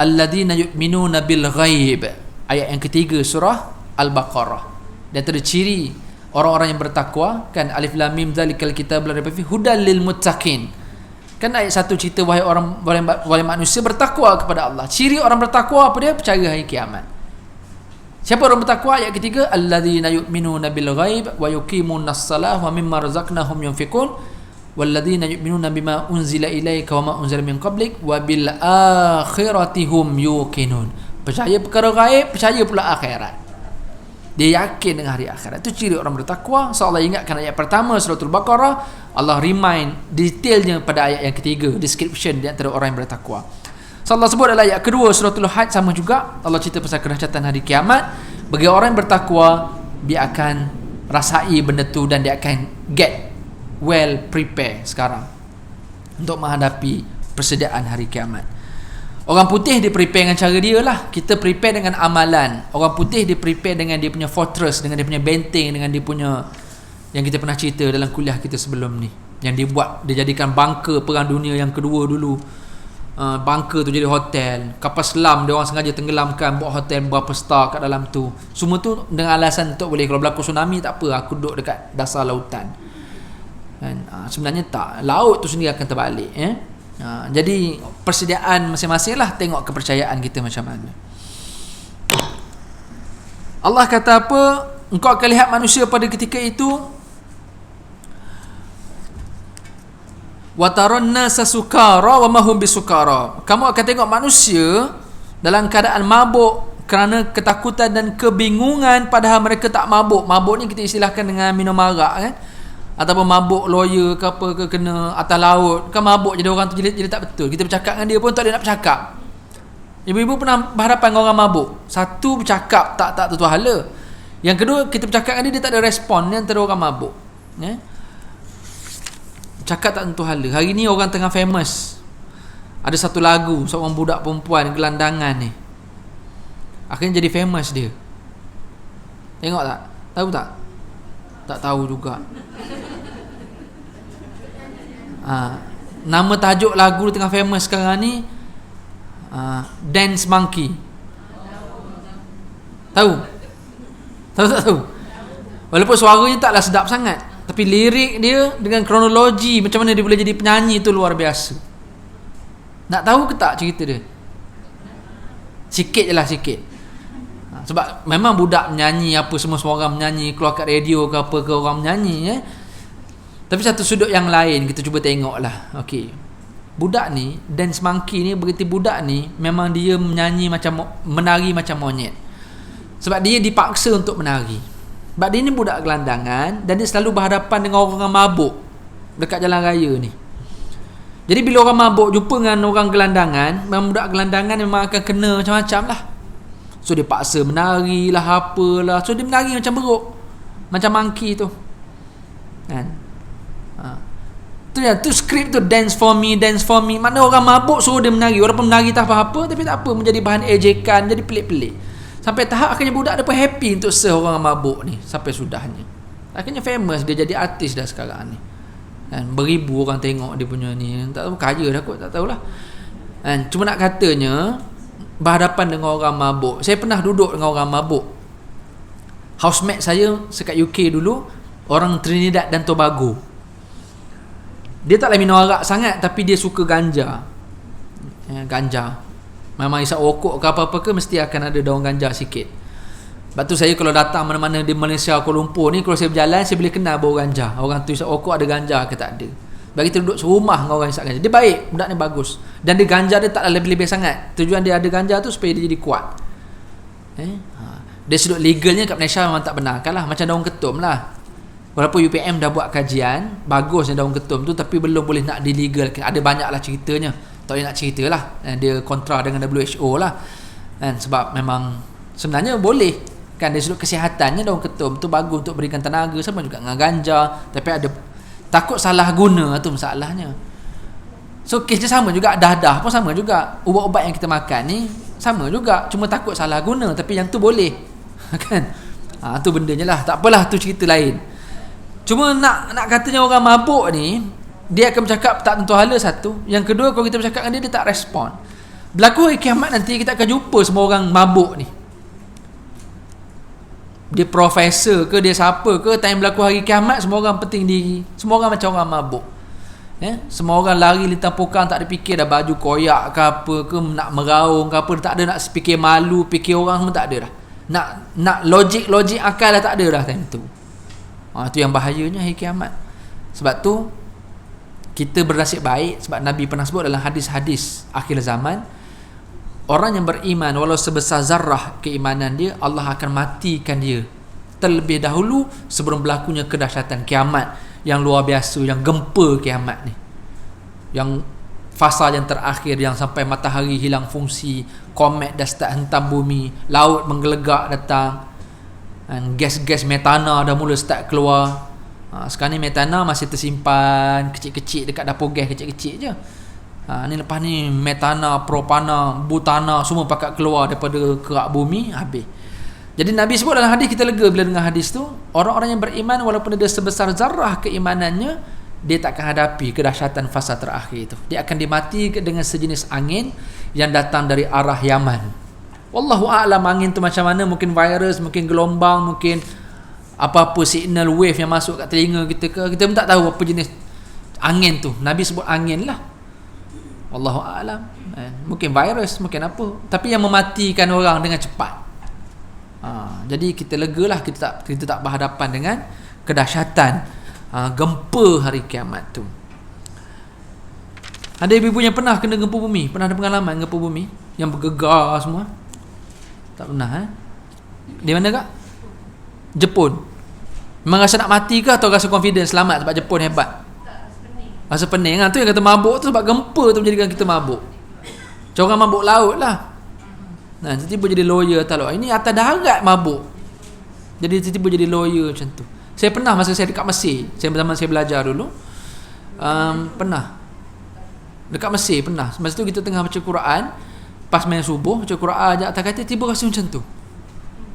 Alladzina yu'minuna bil ghaib, ayat yang ketiga surah Al-Baqarah. Dan ada ciri orang-orang yang bertakwa kan, alif lam mim zalikal kitab la raiba fihi hudal lil muttaqin. Kan ayat satu cerita wahai manusia bertakwa kepada Allah. Ciri orang bertakwa apa dia? Percaya hari kiamat. Siapa orang bertakwa? Ayat ketiga, alladzina yu'minuna bil ghaib wa yuqimunas salah wa mimma razaqnahum yunfiqun walladzina yu'minuna bima unzila ilaika wa ma unzila min qablik wa bil akhirati hum yuqinun. Percaya perkara gaib, percaya pula akhirat. Dia yakin dengan hari akhirat. Itu ciri orang bertakwa. So Allah ingatkan ayat pertama suratul Baqarah, Allah remind detailnya pada ayat yang ketiga, description di antara orang yang bertakwa. So Allah sebut dalam ayat kedua suratul Hajj sama juga, Allah cerita pasal kedahsyatan hari kiamat. Bagi orang yang bertakwa, dia akan rasai benda tu dan dia akan get well prepare sekarang untuk menghadapi persediaan hari kiamat. Orang putih dia prepare dengan cara dia lah. Kita prepare dengan amalan. Orang putih dia prepare dengan dia punya fortress, dengan dia punya benteng, dengan dia punya, yang kita pernah cerita dalam kuliah kita sebelum ni, yang dia buat, dia jadikan bunker perang dunia yang kedua dulu. Bunker tu jadi hotel. Kapal selam dia orang sengaja tenggelamkan, buat hotel berapa star kat dalam tu. Semua tu dengan alasan untuk boleh, kalau berlaku tsunami tak apa, aku duduk dekat dasar lautan kan. Sebenarnya tak, laut tu sendiri akan terbalik jadi persediaan masing-masing lah, tengok kepercayaan kita macam mana. Allah kata apa? Engkau akan lihat manusia pada ketika itu, wa taron nasa sukara wa ma hum bisukara. Kamu akan tengok manusia dalam keadaan mabuk kerana ketakutan dan kebingungan, padahal mereka tak mabuk. Mabuk ni kita istilahkan dengan minum arak kan, ataupun mabuk lawyer ke apa ke, kena atas laut kan mabuk, jadi orang tu jadi tak betul. Kita bercakap dengan dia pun tak ada nak bercakap. Ibu-ibu pernah berhadapan dengan orang mabuk, satu bercakap tak tentu hala, yang kedua kita bercakap dengan dia tak ada respon. Ni antara orang mabuk cakap tak tentu hala. Hari ni orang tengah famous, ada satu lagu seorang budak perempuan gelandangan ni, akhirnya jadi famous dia. Tengok tak? Tahu tak? Tak tahu juga. Nama tajuk lagu tengah famous sekarang ni Dance Monkey. Tahu? Tahu tak tahu? Walaupun suaranya taklah sedap sangat, tapi lirik dia dengan kronologi macam mana dia boleh jadi penyanyi tu luar biasa. Nak tahu ke tak cerita dia? Sikit je lah, sikit. Sebab memang budak menyanyi apa semua orang menyanyi, keluar kat radio ke apa ke orang menyanyi Tapi satu sudut yang lain kita cuba tengok lah. Okey, budak ni, Dance Monkey ni, berarti budak ni memang dia menyanyi macam, menari macam monyet. Sebab dia dipaksa untuk menari. Sebab dia ni budak gelandangan dan dia selalu berhadapan dengan orang mabuk dekat jalan raya ni. Jadi bila orang mabuk jumpa dengan orang gelandangan, memang budak gelandangan memang akan kena macam-macam lah. So dia paksa menari lah, apalah. So dia menari macam beruk, macam monkey tu kan. Tu skrip tu, dance for me, dance for me. Mana orang mabuk suruh dia menari, walaupun menari tak apa-apa, tapi tak apa, menjadi bahan ejekan, jadi pelik-pelik. Sampai tahap akhirnya budak dia pun happy untuk serve orang mabuk ni sampai sudahnya. Akhirnya famous, dia jadi artis dah sekarang ni. Dan beribu orang tengok dia punya ni. Tak tahu kaya dah kot, tak tahulah. Dan cuma nak katanya berhadapan dengan orang mabuk. Saya pernah duduk dengan orang mabuk. Housemate saya sekat UK dulu, orang Trinidad dan Tobago. Dia taklah minum arak sangat, tapi dia suka ganja. Ganja. Memang isap rokok ke apa-apa ke, mesti akan ada daun ganja sikit. Sebab tu saya kalau datang mana-mana di Malaysia, Kuala Lumpur ni, kalau saya berjalan, saya boleh kenal bau ganja. Orang tu isap rokok ada ganja ke tak ada. Bagi kita duduk serumah dengan orang isap ganja. Dia baik, budak ni bagus. Dan dia ganja dia taklah lebih-lebih sangat. Tujuan dia ada ganja tu supaya dia jadi kuat. Dia sudut legalnya kat Malaysia memang tak benarkan lah. Macam daun ketum lah. Walaupun UPM dah buat kajian, bagusnya daun ketum tu, tapi belum boleh nak dilegalkan. Ada banyak lah ceritanya. Tak boleh nak cerita lah. Dia kontra dengan WHO lah. Sebab memang sebenarnya boleh. Kan dari sudut kesihatannya daun ketum tu bagus untuk berikan tenaga. Sama juga dengan ganja. Tapi ada takut salah guna tu masalahnya. So kes dia sama juga. Dah pun sama juga. Ubat-ubat yang kita makan ni sama juga. Cuma takut salah guna. Tapi yang tu boleh. Kan? Tu bendanya lah. Tak apalah, tu cerita lain. Cuma nak katanya orang mabuk ni, dia akan bercakap tak tentu hala satu. Yang kedua, kalau kita bercakap dengan dia tak respon. Berlaku hari kiamat nanti kita akan jumpa semua orang mabuk ni. Dia profesor ke, dia siapa ke, time berlaku hari kiamat semua orang penting diri. Semua orang macam orang mabuk. Semua orang lari lintang pokang, tak ada fikir dah baju koyak ke apa ke, nak meraung ke apa, tak ada nak fikir malu, fikir orang pun tak ada dah. Nak logik akal dah tak ada dah time tu. Itu yang bahayanya hari kiamat. Sebab tu kita bernasib baik, sebab Nabi pernah sebut dalam hadis-hadis akhir zaman, orang yang beriman walau sebesar zarrah keimanan dia, Allah akan matikan dia terlebih dahulu sebelum berlakunya kedahsyatan kiamat yang luar biasa, yang gempa kiamat ni, yang fasa yang terakhir, yang sampai matahari hilang fungsi, komet dah start hentam bumi, laut menggelegak datang, dan gas-gas metana dah mula start keluar. Sekarang ni metana masih tersimpan kecil-kecil dekat dapur gas kecil-kecil je. Ni lepas ni metana, propana, butana semua pakat keluar daripada kerak bumi, habis. Jadi Nabi sebut dalam hadis, kita lega bila dengar hadis tu, orang-orang yang beriman walaupun dia sebesar zarrah keimanannya, dia tak akan hadapi kedahsyatan fasa terakhir itu. Dia akan dimatikan dengan sejenis angin yang datang dari arah Yaman. Wallahu a'lam angin tu macam mana, mungkin virus, mungkin gelombang, mungkin apa-apa signal wave yang masuk kat telinga kita ke, kita pun tak tahu apa jenis angin tu. Nabi sebut angin lah. Wallahu a'lam. Mungkin virus, mungkin apa, tapi yang mematikan orang dengan cepat. Jadi kita legalah, kita tak berhadapan dengan kedahsyatan gempa hari kiamat tu. Ada ibu-ibu yang pernah kena gempa bumi? Pernah ada pengalaman gempa bumi yang bergegar semua? Tak pernah. Di mana kak? Jepun. Memang rasa nak mati ke atau rasa confident selamat sebab Jepun hebat? Rasa pening tu yang kata mabuk tu, sebab gempa tu menjadikan kita mabuk. Macam orang mabuk laut lah. Tiba-tiba jadi lawyer tak laut. Ini atas darat mabuk. Jadi tiba-tiba jadi lawyer macam tu. Saya pernah masa saya dekat Mesir, zaman saya belajar dulu, pernah dekat Mesir pernah. Masa tu kita tengah baca Quran, pas main subuh baca Quran ajak atas kata, tiba rasa macam tu.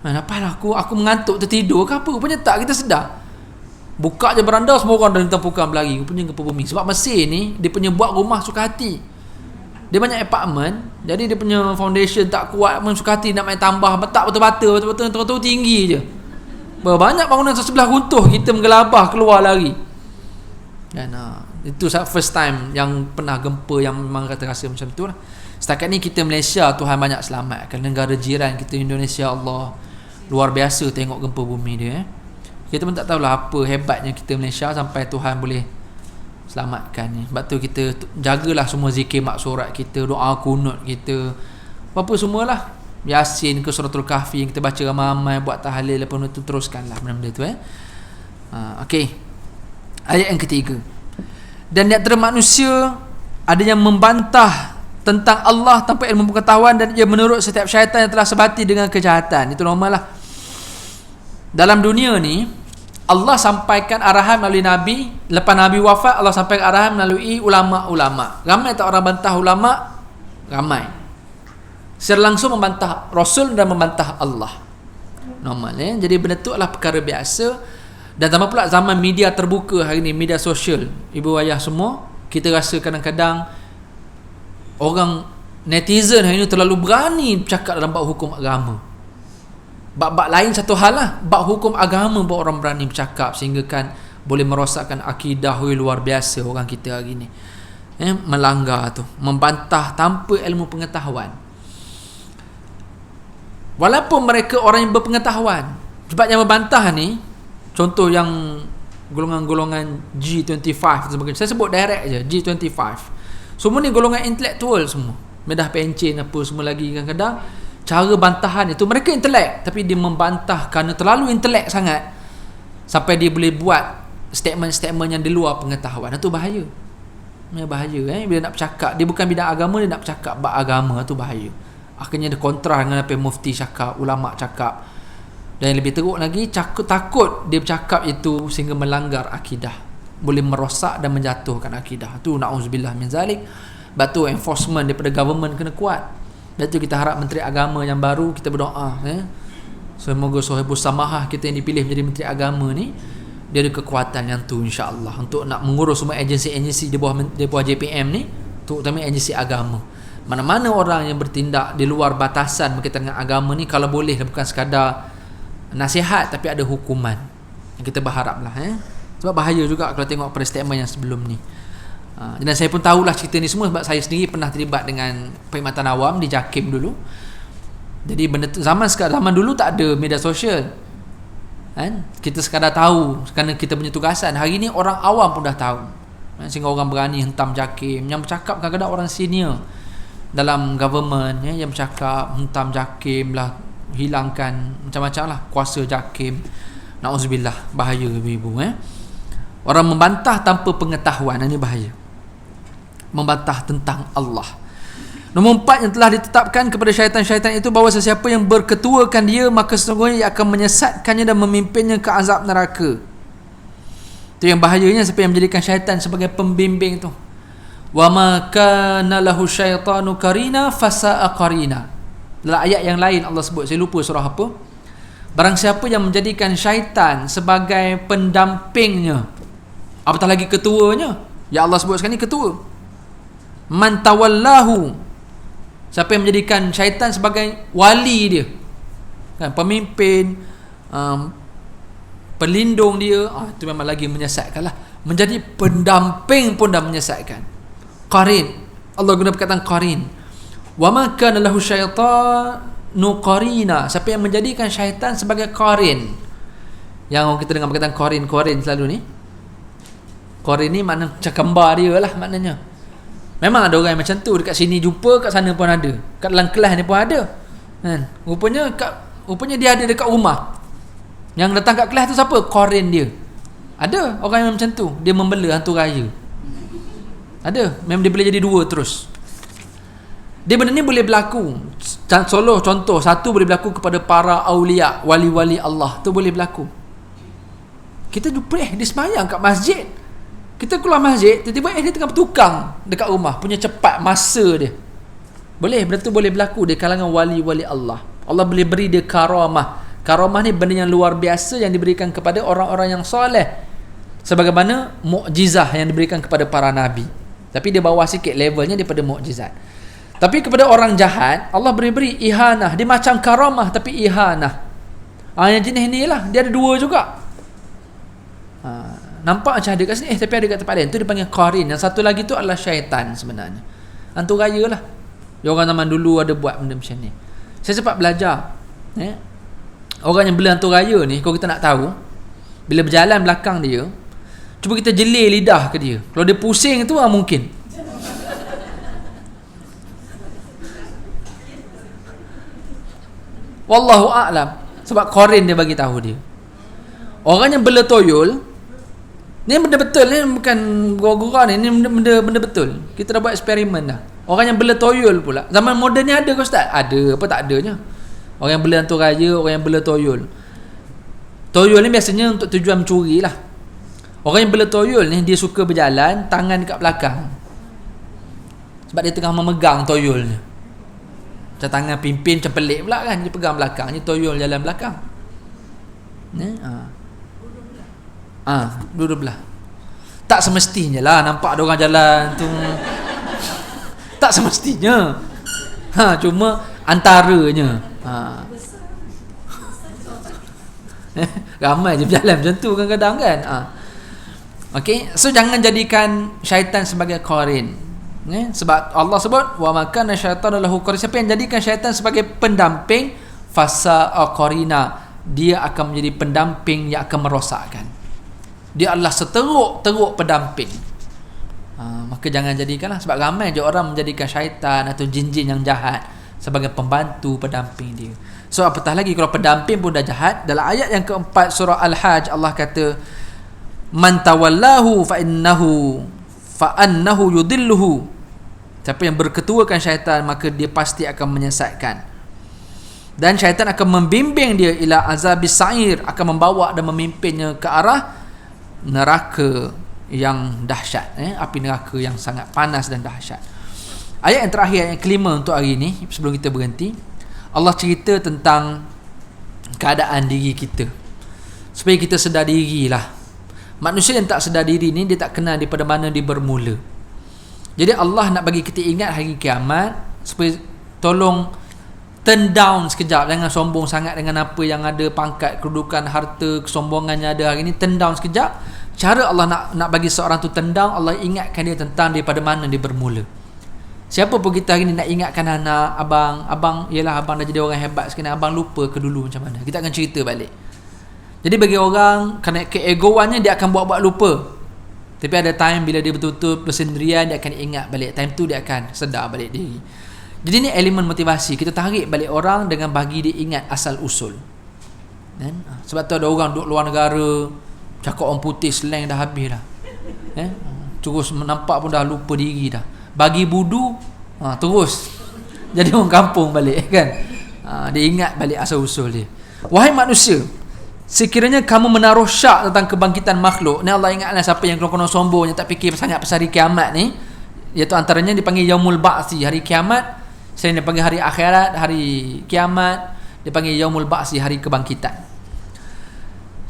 Apalah aku mengantuk tertidur ke apa, rupanya tak, kita sedar. Buka je beranda, semua orang dah lintang pokang berlari, rupanya gempa bumi. Sebab Mesir ni dia punya buat rumah suka hati. Dia banyak apartment, jadi dia punya foundation tak kuat pun, suka hati nak main tambah, tak betul-betul betul-betul tinggi je. Banyak bangunan sebelah runtuh, kita menggelabah keluar lari. Dan itu first time yang pernah gempa yang memang rasa macam tu lah. Setakat ni kita Malaysia, Tuhan banyak selamatkan. Negara jiran kita Indonesia, Allah luar biasa tengok gempa bumi dia. Kita pun tak tahulah apa hebatnya kita Malaysia sampai Tuhan boleh selamatkan ni. Sebab tu kita jagalah semua zikir maksurat kita, doa kunut kita, apa-apa semualah. Yasin ke Suratul Kahfi yang kita baca ramai-ramai, buat tahlil, lepas tu teruskanlah benda-benda tu. Okey. Ayat yang ketiga. Dan di antara manusia ada yang membantah tentang Allah tanpa ilmu pengetahuan, dan ia menurut setiap syaitan yang telah sebati dengan kejahatan. Itu normal lah. Dalam dunia ni Allah sampaikan arahan melalui Nabi. Lepas Nabi wafat, Allah sampaikan arahan melalui ulama-ulama. Ramai tak orang bantah ulama? Ramai. Secara langsung membantah Rasul dan membantah Allah. Normal Jadi benda tu adalah perkara biasa. Dan tambah pula zaman media terbuka hari ni, media sosial, ibu ayah semua, kita rasa kadang-kadang orang netizen hari ni terlalu berani bercakap dalam bab hukum agama. Bab-bab lain satu hal lah, bab hukum agama buat orang berani bercakap sehingga kan boleh merosakkan akidah luar biasa orang kita hari ni. Melanggar tu, membantah tanpa ilmu pengetahuan. Walaupun mereka orang yang berpengetahuan, sebab yang membantah ni, contoh yang golongan-golongan G25 sebagainya, saya sebut direct je, G25. Semua ni golongan intelektual semua. Medah pencen apa semua lagi, kadang-kadang cara bantahan itu mereka intelek, tapi dia membantah kerana terlalu intelek sangat sampai dia boleh buat statement-statement yang di luar pengetahuan. Itu bahaya. Bahaya bila nak bercakap, dia bukan bidang agama, dia nak bercakap bab agama, tu bahaya. Akhirnya dia kontra dengan apa mufti cakap, ulama cakap. Dan yang lebih teruk lagi, takut dia bercakap itu sehingga melanggar akidah, boleh merosak dan menjatuhkan akidah. Tu na'udzubillah min zalik. Batu enforcement daripada government kena kuat. Dan tu kita harap menteri agama yang baru, kita berdoa semoga Sohibus Samahah kita yang dipilih menjadi menteri agama ni, dia ada kekuatan yang tu insya-Allah untuk nak mengurus semua agensi-agensi di bawah JPM ni, terutama agensi agama. Mana-mana orang yang bertindak di luar batasan berkaitan dengan agama ni, kalau boleh bukan sekadar nasihat tapi ada hukuman. Kita berharaplah sebab bahaya juga kalau tengok pada statement yang sebelum ni. Dan saya pun tahulah cerita ni semua sebab saya sendiri pernah terlibat dengan perkhidmatan awam di JAKIM dulu. Jadi benda tu, zaman dulu tak ada media sosial. Kita sekadar tahu kerana kita punya tugasan. Hari ni orang awam pun dah tahu. Sehingga orang berani hentam JAKIM. Yang bercakap kadang-kadang orang senior dalam government yang bercakap hentam JAKIM lah, hilangkan macam-macam lah kuasa JAKIM. Na'udzubillah, bahaya ibu-ibu. Orang membantah tanpa pengetahuan, ini bahaya. Membantah tentang Allah. Nombor 4 yang telah ditetapkan kepada syaitan-syaitan itu bahawa sesiapa yang berketuakan dia, maka sesungguhnya ia akan menyesatkannya dan memimpinnya ke azab neraka. Itu yang bahayanya, siapa yang menjadikan syaitan sebagai pembimbing tu. Wa ma kana lahu syaitanu qarina fasa'a qarina. Dalam ayat yang lain Allah sebut, saya lupa surah apa. Barang siapa yang menjadikan syaitan sebagai pendampingnya, apatah lagi ketuanya. Ya Allah sebut sekarang ni ketua. Man tawallahu, siapa yang menjadikan syaitan sebagai wali dia, kan, pemimpin, pelindung dia, itu memang lagi menyesatkan lah. Menjadi pendamping pun dah menyesatkan. Qarin, Allah guna perkataan qarin. Wa ma kana lahu syaitanu qarina, siapa yang menjadikan syaitan sebagai qarin. Yang kita dengar perkataan qarin selalu ni. Qarin ni makna macam kembar dia lah maknanya. Memang ada orang yang macam tu, dekat sini jumpa, kat sana pun ada, kat dalam kelas ni pun ada. Rupanya dia ada dekat rumah. Yang datang kat kelas tu siapa? Qarin dia. Ada orang yang macam tu, dia membela hantu raya. Ada, memang dia boleh jadi dua terus. Dia benda ni boleh berlaku. Contoh satu boleh berlaku kepada para awliya, wali-wali Allah, tu boleh berlaku. Kita jumpa dia sembahyang kat masjid. Kita keluar masjid, tiba-tiba dia tengah bertukang dekat rumah, punya cepat masa dia. Boleh, benda tu boleh berlaku di kalangan wali-wali Allah. Allah boleh beri dia karamah. Karamah ni benda yang luar biasa yang diberikan kepada orang-orang yang soleh, sebagaimana mukjizah yang diberikan kepada para nabi. Tapi dia bawah sikit levelnya daripada mukjizat. Tapi kepada orang jahat, Allah beri ihanah. Dia macam karamah tapi ihanah. Yang jenis ni lah, dia ada dua juga. Nampak macam ada kat sini, tapi ada kat tempat lain. Tu dipanggil qarin. Yang satu lagi tu adalah syaitan sebenarnya. Hantu raya lah. Orang zaman dulu ada buat benda macam ni. Saya sempat belajar. Orang yang bela hantu raya ni, kalau kita nak tahu, bila berjalan belakang dia, cuba kita jelir lidah ke dia. Kalau dia pusing tu mungkin. Wallahu a'lam. Sebab qarin dia bagi tahu dia. Orang yang bela toyol ni benda betul ni, bukan gurau-gurau ni benda betul. Kita dah buat eksperimen dah. Orang yang bela toyol pula, zaman moden ni ada ke ustaz? Ada, apa tak adanya. Orang yang bela hantu raya, orang yang bela toyol. Toyol ni biasanya untuk tujuan mencuri lah. Orang yang bela toyol ni, dia suka berjalan tangan dekat belakang, sebab dia tengah memegang toyolnya. Macam tangan pimpin macam pelik pula kan, dia pegang belakang, ni toyol jalan belakang ni. Dua-dua belah. Tak semestinya lah nampak ada orang jalan tu. Tak semestinya. Cuma antaranya. Ramai je berjalan macam tu kadang-kadang kan. Okey, so jangan jadikan syaitan sebagai qarin. Sebab Allah sebut wa makana syaitanu lahu qarin. Siapa yang jadikan syaitan sebagai pendamping, fasa qarina, dia akan menjadi pendamping yang akan merosakkan. Dia adalah seteruk-teruk pendamping. Maka jangan jadikanlah, sebab ramai je orang menjadikan syaitan atau jin-jin yang jahat sebagai pembantu pendamping dia. So apatah lagi kalau pendamping pun dah jahat. Dalam ayat yang keempat surah Al-Hajj, Allah kata man tawallahu fa annahu yudilluhu. Siapa yang berketuakan syaitan, maka dia pasti akan menyesatkan. Dan syaitan akan membimbing dia ila azabis sa'ir, akan membawa dan memimpinnya ke arah neraka yang dahsyat, api neraka yang sangat panas dan dahsyat. Ayat yang terakhir, yang kelima untuk hari ini, sebelum kita berhenti, Allah cerita tentang keadaan diri kita, supaya kita sedar dirilah. Manusia yang tak sedar diri ni, dia tak kenal daripada mana dia bermula. Jadi Allah nak bagi kita ingat hari kiamat, supaya tolong turn down sekejap, jangan sombong sangat dengan apa yang ada, pangkat, kedudukan, harta, kesombongannya ada hari ni. Turn down sekejap. Cara Allah nak bagi seorang tu turn down, Allah ingatkan dia tentang daripada mana dia bermula. Siapa pun kita hari ni nak ingatkan anak, abang ialah abang dah jadi orang hebat sekarang, abang lupa ke dulu macam mana. Kita akan cerita balik. Jadi bagi orang, kerana keegoannya, dia akan buat-buat lupa. Tapi ada time bila dia betul-betul bersendirian, dia akan ingat balik. Time tu dia akan sedar balik diri. Jadi ni elemen motivasi. Kita tarik balik orang dengan bagi dia ingat asal usul. Sebab tu ada orang duduk luar negara, cakap orang putih slang dah habis dah. Terus menampak pun dah lupa diri dah. Bagi budu, terus jadi orang kampung balik kan. Dia ingat balik asal usul dia. Wahai manusia, sekiranya kamu menaruh syak tentang kebangkitan makhluk, ni Allah ingatlah siapa yang konon sombong, yang tak fikir sangat pasal hari kiamat ni, iaitu antaranya dipanggil yaumul ba'si, hari kiamat. Selain dia panggil hari akhirat, hari kiamat, dia panggil yaumul ba'si, hari kebangkitan.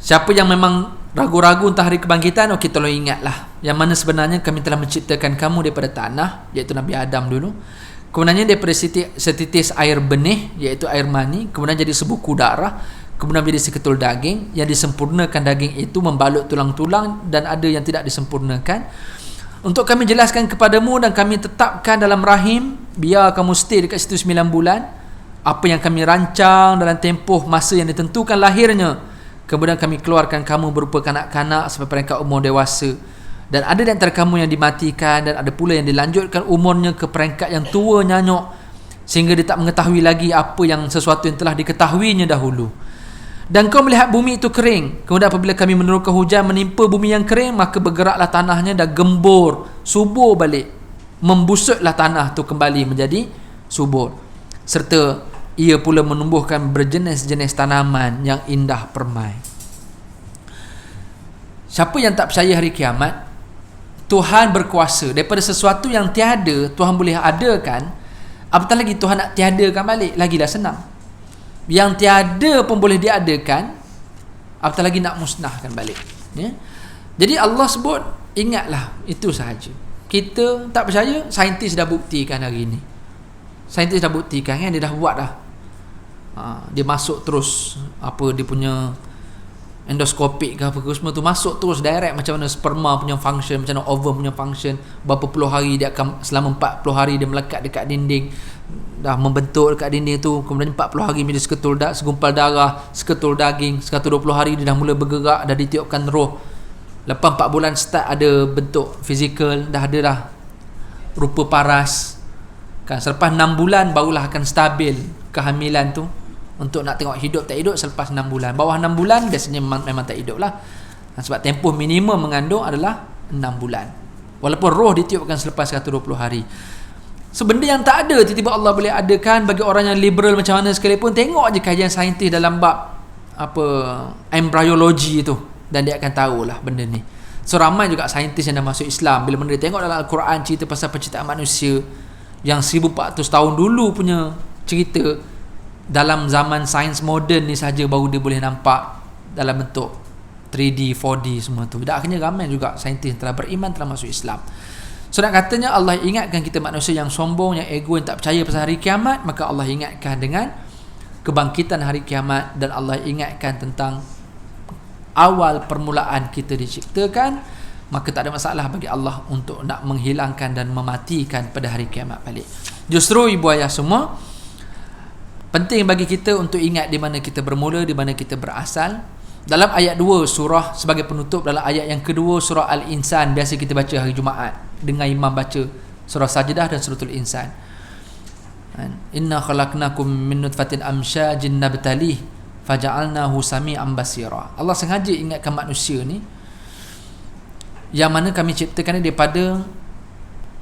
Siapa yang memang ragu-ragu tentang hari kebangkitan, okey, tolong ingatlah yang mana sebenarnya kami telah menciptakan kamu daripada tanah, iaitu Nabi Adam dulu. Kemudiannya daripada setitis air benih, iaitu air mani, kemudian jadi sebuku darah, kemudian menjadi seketul daging. Yang disempurnakan daging itu membalut tulang-tulang, dan ada yang tidak disempurnakan. Untuk kami jelaskan kepadamu dan kami tetapkan dalam rahim, biar kamu stay dekat situ 9 bulan, apa yang kami rancang dalam tempoh masa yang ditentukan lahirnya. Kemudian kami keluarkan kamu berupa kanak-kanak sampai peringkat umur dewasa. Dan ada di antara kamu yang dimatikan, dan ada pula yang dilanjutkan umurnya ke peringkat yang tua nyanyuk, sehingga dia tak mengetahui lagi apa yang sesuatu yang telah diketahuinya dahulu. Dan kau melihat bumi itu kering. Kemudian apabila kami menurunkan hujan menimpa bumi yang kering, maka bergeraklah tanahnya dan gembur, subur balik. Membusuklah tanah tu kembali menjadi subur. Serta ia pula menumbuhkan berjenis-jenis tanaman yang indah permai. Siapa yang tak percaya hari kiamat, Tuhan berkuasa. Daripada sesuatu yang tiada, Tuhan boleh adakan. Apatah lagi Tuhan nak tiadakan balik, lagilah senang. Yang tiada pun boleh diadakan, apatah lagi nak musnahkan balik. Jadi Allah sebut, ingatlah, itu sahaja. Kita tak percaya, saintis dah buktikan hari ini. Saintis dah buktikan kan, dia dah buat dah. Dia masuk terus apa dia punya endoskopik ke apa ke, semua tu masuk terus direct, macam mana sperma punya function, macam mana ovum punya function, berapa puluh hari dia akan, selama 40 hari dia melekat dekat dinding, dah membentuk dekat dinding tu, kemudian 40 hari menjadi segumpal darah, seketul daging, 120 hari dia dah mula bergerak, dah ditiupkan roh. Lepas 4 bulan start ada bentuk fizikal, dah ada dah rupa paras kan. Selepas 6 bulan barulah akan stabil kehamilan tu. Untuk nak tengok hidup tak hidup selepas 6 bulan. Bawah 6 bulan biasanya memang tak hidup lah. Sebab tempoh minimum mengandung adalah 6 bulan. Walaupun roh ditiupkan selepas 120 hari. So benda yang tak ada, tiba-tiba Allah boleh adakan. Bagi orang yang liberal macam mana sekalipun, tengok je kajian saintis dalam bab apa embryologi tu, dan dia akan tahulah benda ni. So ramai juga saintis yang dah masuk Islam, bila mana dia tengok dalam Al-Quran cerita pasal penciptaan manusia yang 1400 tahun dulu punya cerita, dalam zaman sains moden ni saja baru dia boleh nampak dalam bentuk 3D, 4D semua tu. Dan akhirnya ramai juga saintis yang telah beriman, telah masuk Islam. So nak katanya Allah ingatkan kita manusia yang sombong, yang ego, yang tak percaya pasal hari kiamat, maka Allah ingatkan dengan kebangkitan hari kiamat, dan Allah ingatkan tentang awal permulaan kita diciptakan, maka tak ada masalah bagi Allah untuk nak menghilangkan dan mematikan pada hari kiamat balik. Justru ibu ayah semua, penting bagi kita untuk ingat di mana kita bermula, di mana kita berasal. Dalam ayat 2 surah, sebagai penutup, dalam ayat yang kedua surah Al-Insan, biasa kita baca hari Jumaat dengan imam baca surah Sajdah dan suratul Insan. Inna khalaqnakum min nutfatin amsyajin nabtalih faja'alnahu sami'an basira. Allah sengaja ingatkan manusia ni, yang mana kami ciptakan dia daripada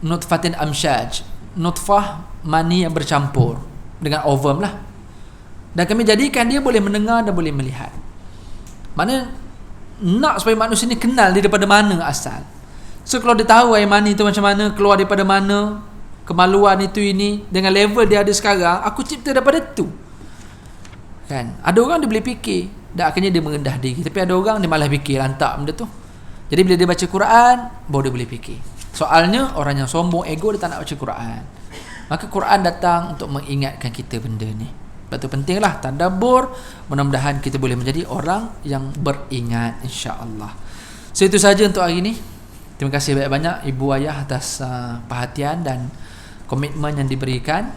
nutfatin amsyaj, nutfah mani yang bercampur dengan ovum lah, dan kami jadikan dia boleh mendengar dan boleh melihat. Mana nak supaya manusia ni kenal dia daripada mana asal. So kalau dia tahu air mani tu macam mana, keluar daripada mana, kemaluan itu ini, dengan level dia ada sekarang, aku cipta daripada tu. Kan? Ada orang dia boleh fikir, dan akhirnya dia merendah diri. Tapi ada orang dia malah fikir lantak benda tu. Jadi bila dia baca Quran, baru dia boleh fikir. Soalnya orang yang sombong, ego, dia tak nak baca Quran. Maka Quran datang untuk mengingatkan kita benda ni. Sebab tu pentinglah tadabbur. Mudah-mudahan kita boleh menjadi orang yang beringat, insya-Allah. So itu saja untuk hari ini. Terima kasih banyak-banyak ibu ayah atas perhatian dan komitmen yang diberikan.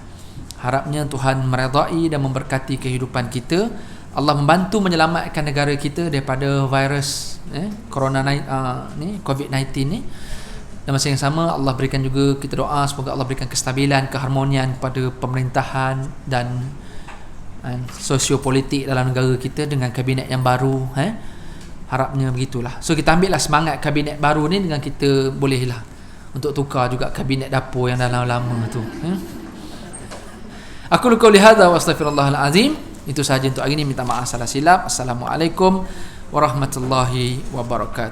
Harapnya Tuhan meredai dan memberkati kehidupan kita. Allah membantu menyelamatkan negara kita daripada virus corona ni, COVID-19 ni. Dan masa yang sama Allah berikan juga, kita doa semoga Allah berikan kestabilan, keharmonian kepada pemerintahan dan sosiopolitik dalam negara kita dengan kabinet yang baru. Harapnya begitulah. So kita ambillah semangat kabinet baru ni dengan kita bolehlah untuk tukar juga kabinet dapur yang dah lama tu. Aku qauli hadza wa astaghfirullahal azim. Itu sahaja untuk hari ini. Minta maaf salah silap. Assalamualaikum warahmatullahi wabarakatuh.